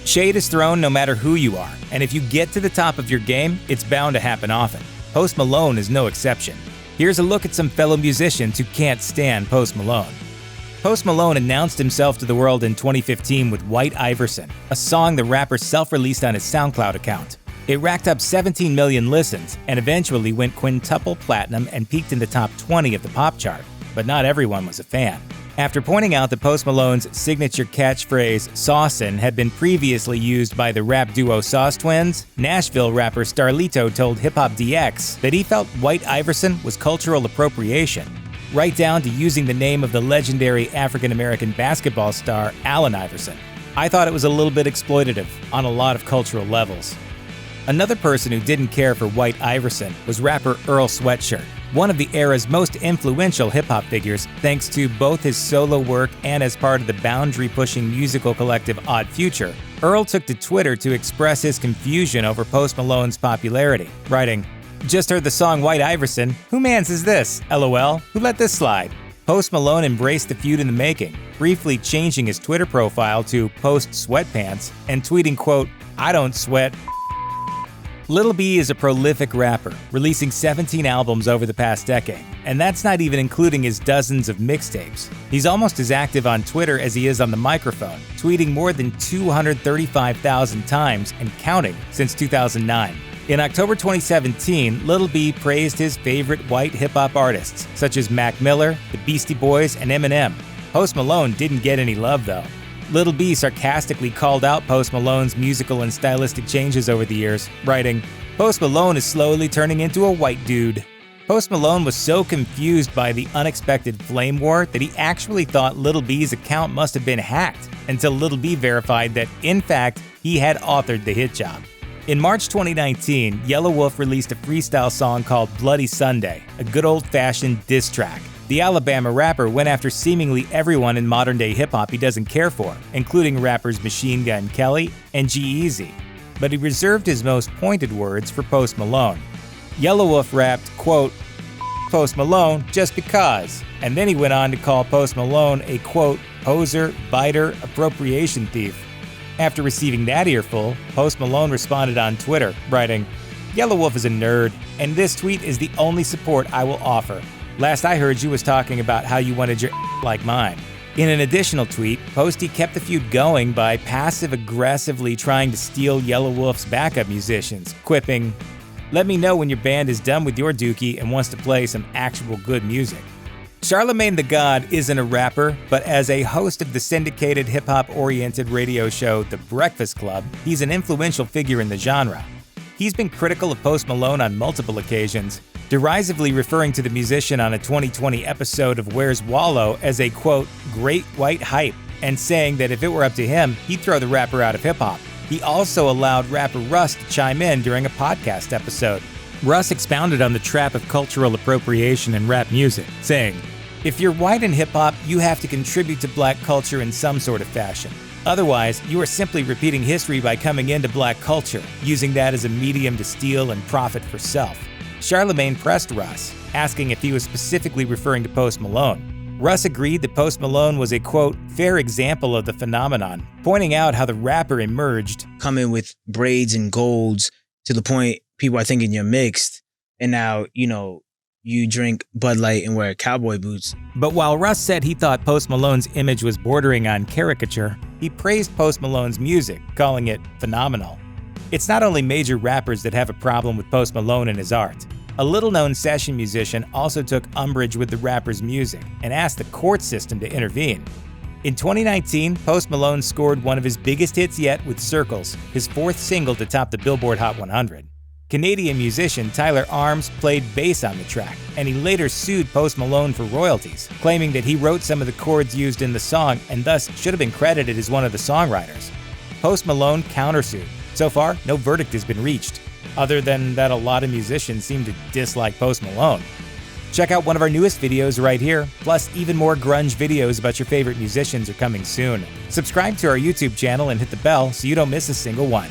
Shade is thrown no matter who you are, and if you get to the top of your game, it's bound to happen often. Post Malone is no exception. Here's a look at some fellow musicians who can't stand Post Malone. Post Malone announced himself to the world in 2015 with White Iverson, a song the rapper self-released on his SoundCloud account. It racked up 17 million listens and eventually went quintuple platinum and peaked in the top 20 of the pop chart, but not everyone was a fan. After pointing out that Post Malone's signature catchphrase, "Saucin'," had been previously used by the rap duo Sauce Twins, Nashville rapper Starlito told Hip Hop DX that he felt White Iverson was cultural appropriation, right down to using the name of the legendary African-American basketball star Allen Iverson. "I thought it was a little bit exploitative on a lot of cultural levels." Another person who didn't care for White Iverson was rapper Earl Sweatshirt, one of the era's most influential hip-hop figures thanks to both his solo work and as part of the boundary-pushing musical collective Odd Future. Earl took to Twitter to express his confusion over Post Malone's popularity, writing, "Just heard the song White Iverson. Who mans is this? LOL. Who let this slide?" Post Malone embraced the feud in the making, briefly changing his Twitter profile to Post Sweatpants and tweeting, quote, "I don't sweat." Lil B is a prolific rapper, releasing 17 albums over the past decade, and that's not even including his dozens of mixtapes. He's almost as active on Twitter as he is on the microphone, tweeting more than 235,000 times and counting since 2009. In October 2017, Lil B praised his favorite white hip-hop artists, such as Mac Miller, the Beastie Boys, and Eminem. Post Malone didn't get any love, though. Lil B sarcastically called out Post Malone's musical and stylistic changes over the years, writing, "Post Malone is slowly turning into a white dude." Post Malone was so confused by the unexpected flame war that he actually thought Lil B's account must have been hacked, until Lil B verified that, in fact, he had authored the hit job. In March 2019, Yelawolf released a freestyle song called Bloody Sunday, a good old-fashioned diss track. The Alabama rapper went after seemingly everyone in modern-day hip-hop he doesn't care for, including rappers Machine Gun Kelly and G-Eazy. But he reserved his most pointed words for Post Malone. Yelawolf rapped, quote, "Post Malone just because," and then he went on to call Post Malone a, quote, "poser, biter, appropriation thief." After receiving that earful, Post Malone responded on Twitter, writing, "Yelawolf is a nerd, and this tweet is the only support I will offer. Last I heard you was talking about how you wanted your like mine." In an additional tweet, Posty kept the feud going by passive-aggressively trying to steal Yelawolf's backup musicians, quipping, "Let me know when your band is done with your dookie and wants to play some actual good music." Charlemagne the God isn't a rapper, but as a host of the syndicated hip-hop-oriented radio show The Breakfast Club, he's an influential figure in the genre. He's been critical of Post Malone on multiple occasions, derisively referring to the musician on a 2020 episode of Where's Wallow as a, quote, "great white hype," and saying that if it were up to him, he'd throw the rapper out of hip-hop. He also allowed rapper Russ to chime in during a podcast episode. Russ expounded on the trap of cultural appropriation in rap music, saying, "If you're white in hip-hop, you have to contribute to black culture in some sort of fashion. Otherwise, you are simply repeating history by coming into black culture, using that as a medium to steal and profit for self." Charlemagne pressed Russ, asking if he was specifically referring to Post Malone. Russ agreed that Post Malone was a, quote, "fair example of the phenomenon," pointing out how the rapper emerged, coming with braids and golds to the point people are thinking you're mixed, and now, you drink Bud Light and wear cowboy boots. But while Russ said he thought Post Malone's image was bordering on caricature, he praised Post Malone's music, calling it phenomenal. It's not only major rappers that have a problem with Post Malone and his art. A little-known session musician also took umbrage with the rapper's music and asked the court system to intervene. In 2019, Post Malone scored one of his biggest hits yet with Circles, his fourth single to top the Billboard Hot 100. Canadian musician Tyler Arms played bass on the track, and he later sued Post Malone for royalties, claiming that he wrote some of the chords used in the song and thus should have been credited as one of the songwriters. Post Malone countersued. So far, no verdict has been reached, other than that a lot of musicians seem to dislike Post Malone. Check out one of our newest videos right here, plus even more grunge videos about your favorite musicians are coming soon. Subscribe to our YouTube channel and hit the bell so you don't miss a single one.